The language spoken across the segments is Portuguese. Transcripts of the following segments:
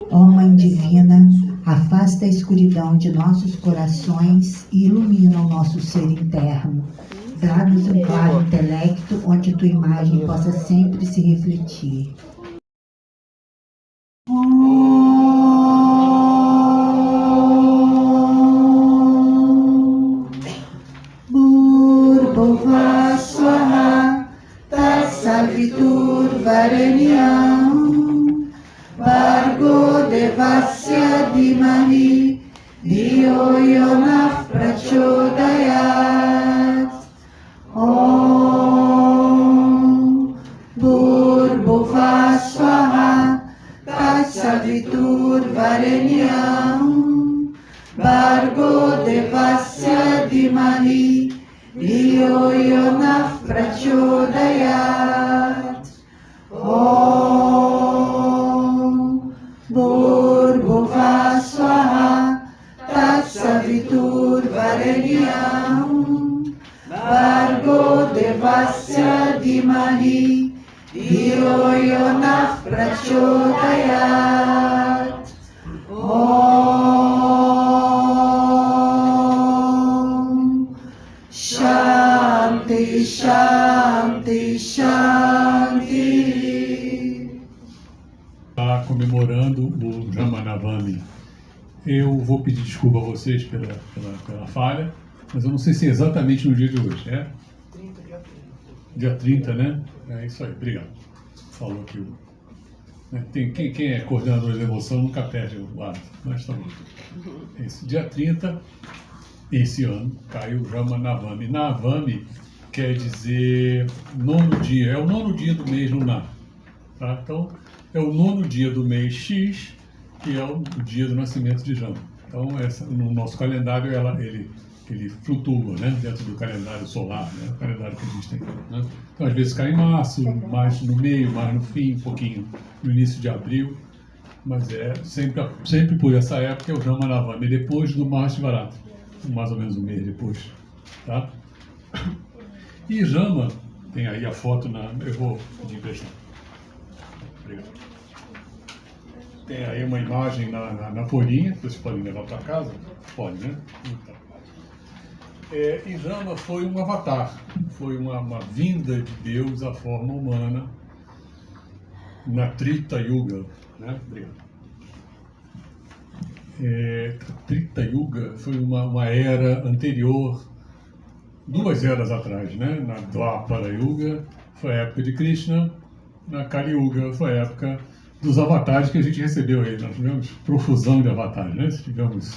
Ó Mãe Divina, afasta a escuridão de nossos corações e ilumina o nosso ser interno. Dá-nos um claro intelecto onde tua imagem possa sempre se refletir. Bhurvuvah Swaha Tatsavitur Varenyam Bhargo Devasya Dhimahi Dhiyo Yona Prachodayat. Om Bhurvuvah Swaha Tatsavitur Varenyam Bhargo Devasya Dhimahi Dhiyo Yona Prachodayat. Om Bhurvuvah Swaha Tatsavitur Varenyam Bhargo Devasya Dhimahi Dhiyo Yona Prachodayat. Om Shanti, Shanti, Shanti. Está comemorando o Ramanavami. Eu vou pedir desculpa a vocês pela falha, mas eu não sei se é exatamente no dia de hoje, é? 30, Dia 30, né? É isso aí, obrigado. Falou aqui o... Quem é coordenador de devoção nunca perde o hábito, mas tá bom. Esse dia 30, esse ano, caiu o Ramanavami. Navami quer dizer nono dia, é o nono dia do mês lunar. Tá? Então, é o nono dia do mês X, que é o dia do nascimento de Rama. Então, no nosso calendário, ele flutua, né, dentro do calendário solar, né, o calendário que a gente tem. Né? Então, às vezes cai em março, mais no meio, mais no fim, um pouquinho no início de abril, mas é sempre por essa época é o Ramanavami, depois do Mahashivaratri, mais ou menos um mês depois. Tá? E Rama, tem aí a foto, eu vou pedir emprestado. Obrigado. Tem aí uma imagem na folhinha, que vocês podem levar para casa? Pode, né? Então. E Rama foi um avatar, foi uma vinda de Deus à forma humana na Trita Yuga. Né? Obrigado. Trita Yuga foi uma era anterior, 2 eras atrás, né? Na Dwapara Yuga foi a época de Krishna, na Kali Yuga foi a época dos avatares que a gente recebeu aí. Nós tivemos profusão de avatares, né? Tivemos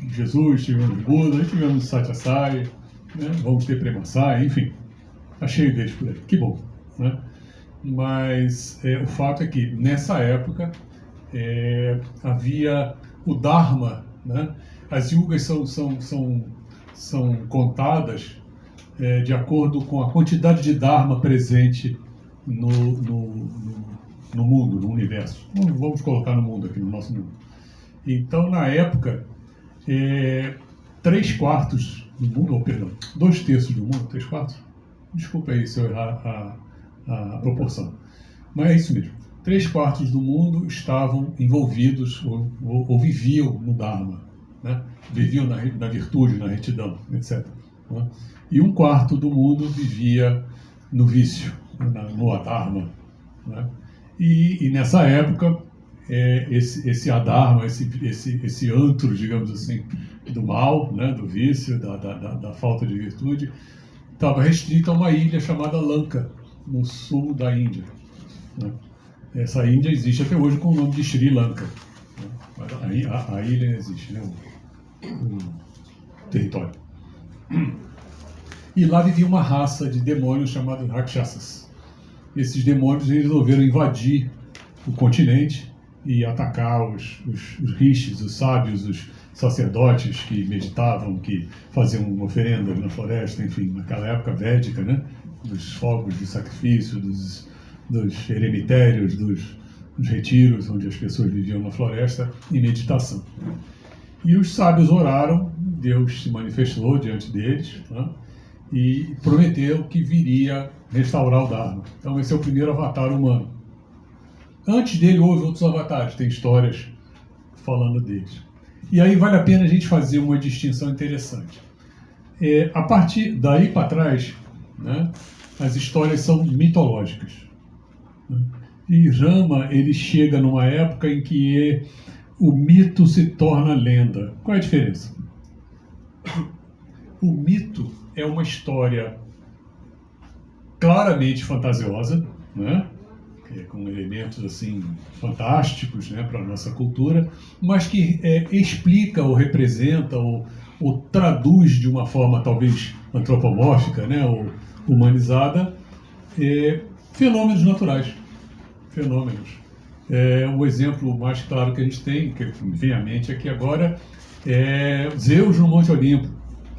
Jesus, tivemos Buda, tivemos Satyasai, né? Vamos ter Premasai, enfim, está cheio deles por aí, que bom, né? Mas o fato é que nessa época havia o Dharma, né? As yugas são contadas de acordo com a quantidade de Dharma presente no mundo, no universo. Vamos colocar no mundo aqui, no nosso mundo. Então, na época, 3/4 do mundo, ou perdão, 2/3 do mundo, 3/4? Desculpa aí se eu errar a proporção. Mas é isso mesmo. 3/4 do mundo estavam envolvidos ou viviam no Dharma, né? Viviam na virtude, na retidão, etc. Né? E 1/4 do mundo vivia no vício, no adharma. Né? E nessa época, esse adharma, esse antro, digamos assim, do mal, né, do vício, da falta de virtude, estava restrito a uma ilha chamada Lanka, no sul da Índia. Né? Essa Índia existe até hoje com o nome de Sri Lanka. Né? Mas a ilha existe, né? O território. E lá vivia uma raça de demônios chamados Rakshasas. Esses demônios resolveram invadir o continente e atacar os rishis, os sábios, os sacerdotes que meditavam, que faziam oferendas na floresta, enfim, naquela época védica, né? Dos fogos de sacrifício, dos eremitérios, dos retiros, onde as pessoas viviam na floresta, em meditação. E os sábios oraram, Deus se manifestou diante deles, né? E prometeu que viria restaurar o Dharma. Então esse é o primeiro avatar humano. Antes dele houve outros avatares, tem histórias falando deles. E aí vale a pena a gente fazer uma distinção interessante. A partir daí para trás, né, as histórias são mitológicas. Né? E Rama, ele chega numa época em que o mito se torna lenda. Qual é a diferença? O mito é uma história claramente fantasiosa, né? Com elementos assim fantásticos, né, para a nossa cultura, mas que explica ou representa ou traduz de uma forma talvez antropomórfica, né, ou humanizada, fenômenos naturais. Fenômenos. O exemplo mais claro que a gente tem, que vem à mente aqui agora, é Zeus no Monte Olimpo,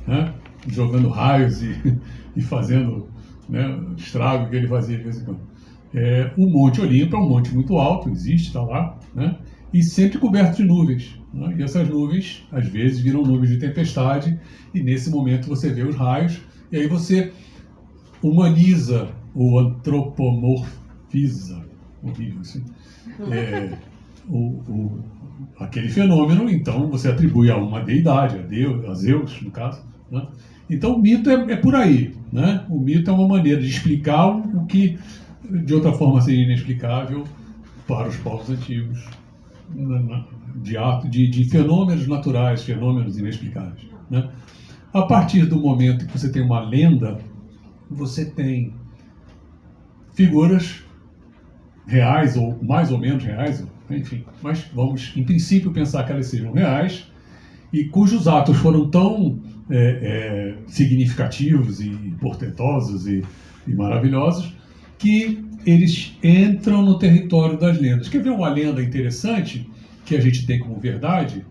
né, jogando raios e fazendo, né, estrago que ele fazia de vez em quando. O Monte Olimpo é um monte muito alto, existe, está lá, né? E sempre coberto de nuvens. Né? E essas nuvens, às vezes, viram nuvens de tempestade, e nesse momento você vê os raios, e aí você humaniza ou antropomorfiza, horrível assim, aquele fenômeno, então você atribui a uma deidade, a Zeus, no caso. Né? Então o mito é por aí. Né? O mito é uma maneira de explicar o que de outra forma seria inexplicável para os povos antigos, de fenômenos naturais, fenômenos inexplicáveis. Né? A partir do momento que você tem uma lenda, você tem figuras reais, ou mais ou menos reais, enfim, mas vamos, em princípio, pensar que elas sejam reais, e cujos atos foram tão significativos e portentosos e maravilhosos, que eles entram no território das lendas. Quer ver uma lenda interessante, que a gente tem como verdade?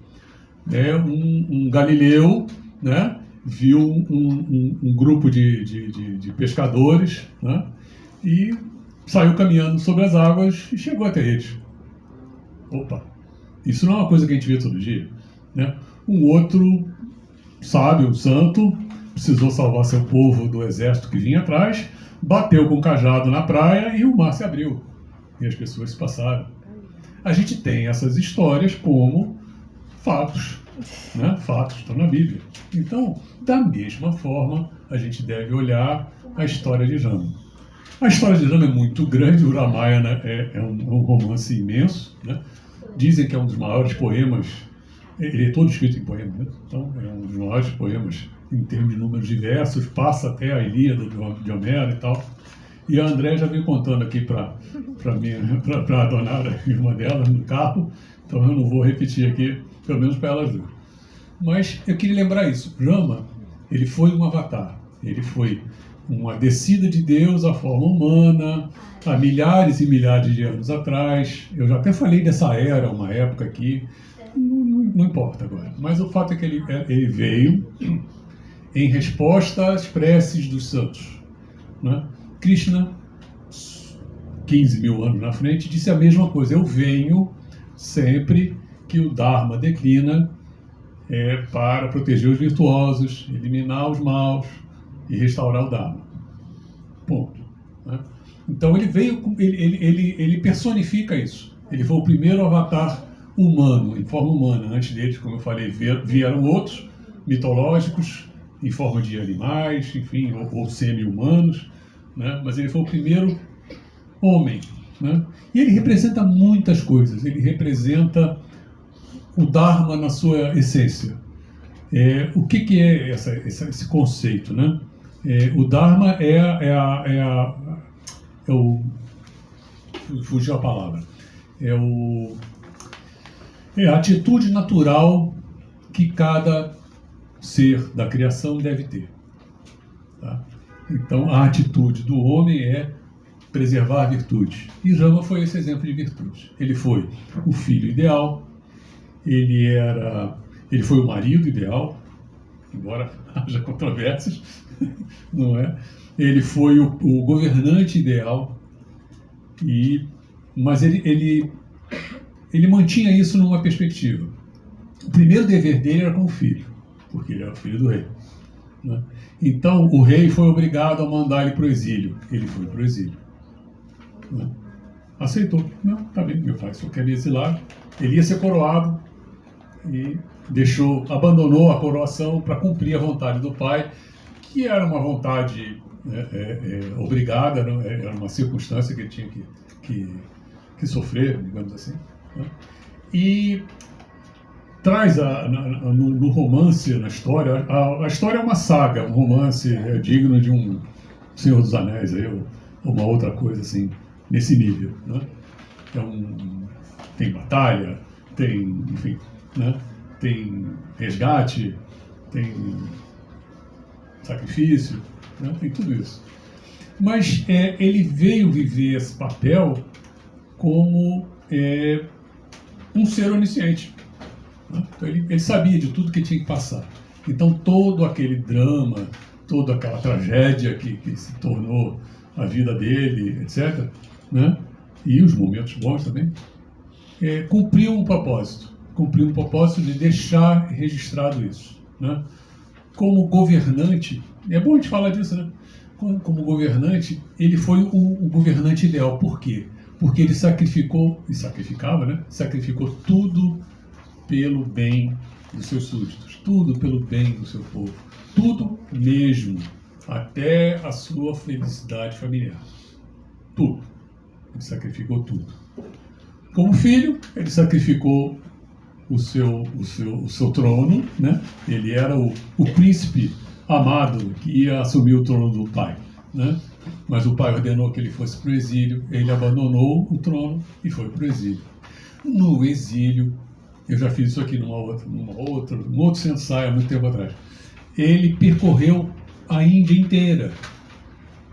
Um Galileu, né, viu um grupo de pescadores, né, e saiu caminhando sobre as águas e chegou até eles. Opa, isso não é uma coisa que a gente vê todo dia. Né? Um outro sábio, santo, precisou salvar seu povo do exército que vinha atrás, bateu com o cajado na praia e o mar se abriu. E as pessoas se passaram. A gente tem essas histórias como fatos. Né? Fatos estão na Bíblia. Então, da mesma forma, a gente deve olhar a história de Rama. A história de Rama é muito grande, o Ramayana é um romance imenso. Né? Dizem que é um dos maiores poemas, ele é todo escrito em poema, né? Então é um dos maiores poemas em termos de números diversos, passa até a Ilíada de Homero e tal. E a André já veio contando aqui para a Donara, a irmã dela, no carro, então eu não vou repetir aqui, pelo menos para elas duas. Mas eu queria lembrar isso. Rama, ele foi um avatar, ele foi uma descida de Deus à forma humana, há milhares e milhares de anos atrás. Eu já até falei dessa era, uma época aqui, não importa agora. Mas o fato é que ele veio em resposta às preces dos santos. Né? Krishna, 15 mil anos na frente, disse a mesma coisa. Eu venho sempre que o Dharma declina para proteger os virtuosos, eliminar os maus e restaurar o Dharma. Ponto. Né? Então ele veio, ele personifica isso. Ele foi o primeiro avatar humano, em forma humana. Antes deles, como eu falei, vieram outros mitológicos, em forma de animais, enfim, ou semi-humanos, né? Mas ele foi o primeiro homem. Né? E ele representa muitas coisas. Ele representa o Dharma na sua essência. O que é esse conceito? Né? O Dharma fugiu a palavra. É a atitude natural que cada ser da criação deve ter. Tá? Então, a atitude do homem é preservar a virtude. E Rama foi esse exemplo de virtude. Ele foi o filho ideal, ele foi o marido ideal, embora haja controvérsias, não é? Ele foi o governante ideal, mas ele mantinha isso numa perspectiva. O primeiro dever dele era com o filho, porque ele era o filho do rei. Né? Então, o rei foi obrigado a mandar ele para o exílio. Ele foi para o exílio. Né? aceitou. Não, tá bem, meu pai só quer me exilar. Ele ia ser coroado e abandonou a coroação para cumprir a vontade do pai, que era uma vontade obrigada, era uma circunstância que ele tinha que sofrer, digamos assim. Né? E traz no romance, na história, a história é uma saga, um romance digno de um Senhor dos Anéis, ou uma outra coisa assim, nesse nível. Né? Tem batalha, tem, enfim, né? Tem resgate, tem sacrifício, né? Tem tudo isso. Mas ele veio viver esse papel como um ser onisciente. Né? Então, ele sabia de tudo que tinha que passar. Então todo aquele drama, toda aquela tragédia que se tornou a vida dele, etc., né? E os momentos bons também, cumpriu um propósito de deixar registrado isso. Né? Como governante, é bom a gente falar disso, né? Como governante, ele foi o governante ideal. Por quê? Porque ele sacrificou tudo pelo bem dos seus súditos, tudo pelo bem do seu povo, tudo mesmo, até a sua felicidade familiar. Tudo. Ele sacrificou tudo. Como filho, ele sacrificou o seu trono, né? Ele era o príncipe amado que ia assumir o trono do pai, né? Mas o pai ordenou que ele fosse para o exílio, ele abandonou o trono e foi para o exílio. No exílio, eu já fiz isso aqui num outro ensaio há muito tempo atrás, ele percorreu a Índia inteira.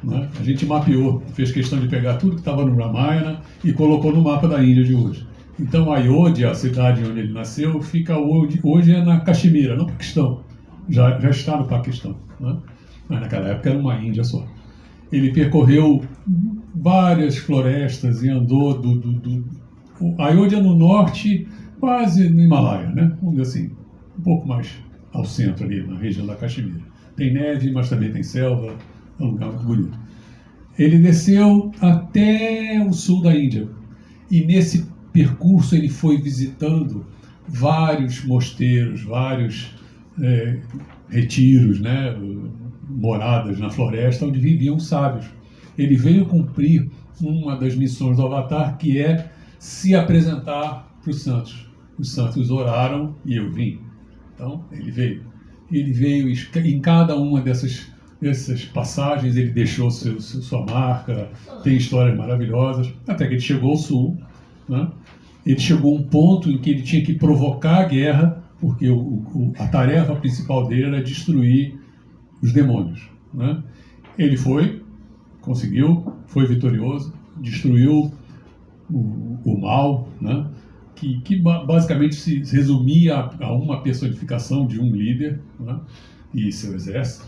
Né? A gente mapeou, fez questão de pegar tudo que estava no Ramayana e colocou no mapa da Índia de hoje. Então, Ayodhya, a cidade onde ele nasceu, fica hoje é na Caxemira, no Paquistão. Já está no Paquistão. Né? Mas naquela época era uma Índia só. Ele percorreu várias florestas e andou Ayodhya no norte, quase no Himalaia, né? Vamos dizer assim, um pouco mais ao centro ali, na região da Caxemira. Tem neve, mas também tem selva, é um lugar muito bonito. Ele desceu até o sul da Índia e nesse percurso ele foi visitando vários mosteiros, vários retiros, né, moradas na floresta onde viviam sábios. Ele veio cumprir uma das missões do Avatar, que é se apresentar para os santos. Os santos oraram e eu vim. Então, ele veio. Ele veio em cada uma dessas passagens, ele deixou sua marca, tem histórias maravilhosas, até que ele chegou ao sul. Né? Ele chegou a um ponto em que ele tinha que provocar a guerra, porque a tarefa principal dele era destruir os demônios. Né? Ele conseguiu, foi vitorioso, destruiu o mal, né? que basicamente se resumia a uma personificação de um líder, né? E seu exército,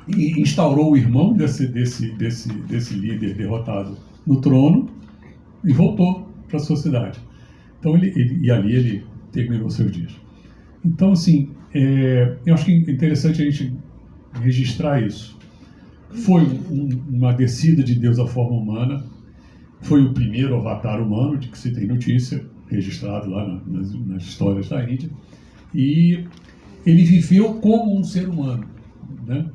e instaurou o irmão desse líder derrotado no trono e voltou para a sua cidade. Então e ali ele terminou seus dias. Então, assim, eu acho que é interessante a gente registrar isso. Foi uma descida de Deus à forma humana, foi o primeiro avatar humano de que se tem notícia, registrado lá nas histórias da Índia, e ele viveu como um ser humano, né?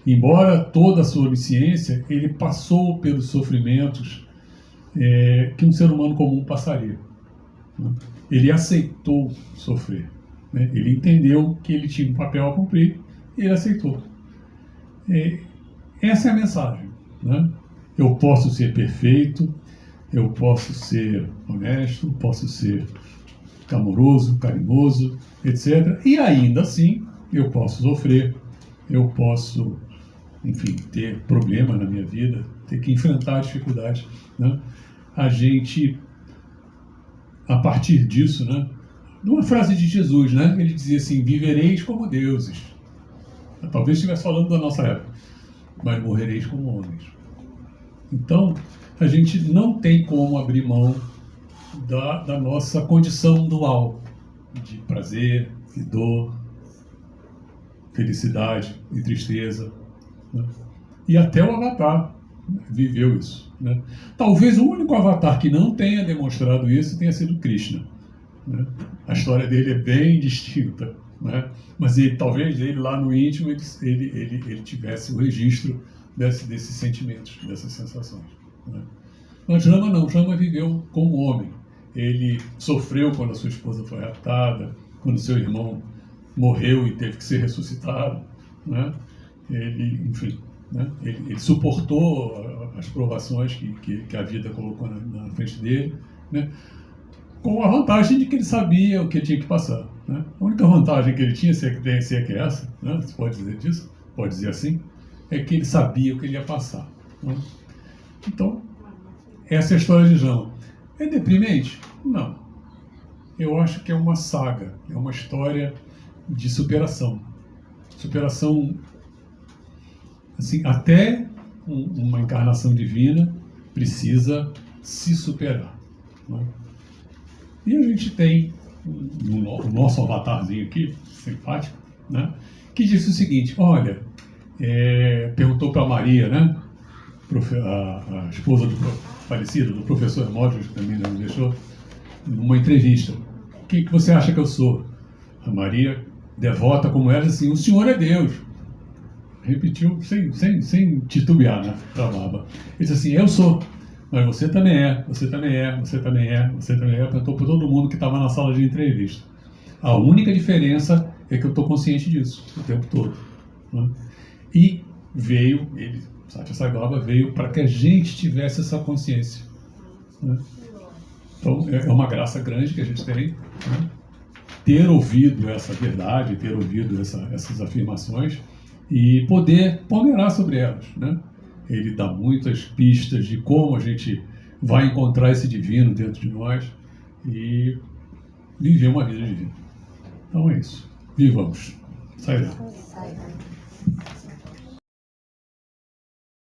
Embora toda a sua onisciência, ele passou pelos sofrimentos que um ser humano comum passaria. Né? Ele aceitou sofrer. Né? Ele entendeu que ele tinha um papel a cumprir e ele aceitou. Essa é a mensagem. Né? Eu posso ser perfeito, eu posso ser honesto, posso ser amoroso, carinhoso, etc. E ainda assim, eu posso sofrer, eu posso, enfim, ter problema na minha vida, ter que enfrentar dificuldades. Né? A gente, a partir disso, né, numa frase de Jesus, né, ele dizia assim: vivereis como deuses. Talvez estivesse falando da nossa época, mas morrereis como homens. Então, a gente não tem como abrir mão da nossa condição dual, de prazer e dor, felicidade e tristeza. Né? E até o Avatar, viveu isso, né? Talvez o único avatar que não tenha demonstrado isso tenha sido Krishna, né? A história dele é bem distinta, né? Mas talvez ele lá no íntimo ele tivesse o registro desses sentimentos, dessas sensações, né? Mas Rama não, Rama viveu como homem. Ele sofreu quando a sua esposa foi raptada, quando seu irmão morreu e teve que ser ressuscitado, né? Enfim, né? Ele suportou as provações que a vida colocou na frente dele, né? Com a vantagem de que ele sabia o que tinha que passar, né? A única vantagem que ele tinha, se é que é essa, né? Você pode dizer disso, pode dizer assim, é que ele sabia o que ele ia passar, né? Então, essa é a história de Rama. É deprimente? Não. Eu acho que é uma saga, é uma história de superação. Superação, assim, até uma encarnação divina precisa se superar, né? E a gente tem o nosso avatarzinho aqui, simpático, né, que disse o seguinte: olha, perguntou para Maria, né, a esposa do falecido, do professor Hermógenes, que também nos deixou, numa entrevista: o que você acha que eu sou? A Maria, devota como era, assim: o Senhor é Deus. Repetiu sem titubear, né, para a barba. Ele disse assim: eu sou. Mas você também é, você também é, você também é, você também é. Perguntou para todo mundo que estava na sala de entrevista. A única diferença é que eu estou consciente disso o tempo todo, né? E veio, Satya Sai Baba veio para que a gente tivesse essa consciência, né? Então é uma graça grande que a gente tem, né? Ter ouvido essa verdade, ter ouvido essas afirmações e poder ponderar sobre elas, né? Ele dá muitas pistas de como a gente vai encontrar esse divino dentro de nós e viver uma vida divina. Então é isso. Vivamos. Sai daí.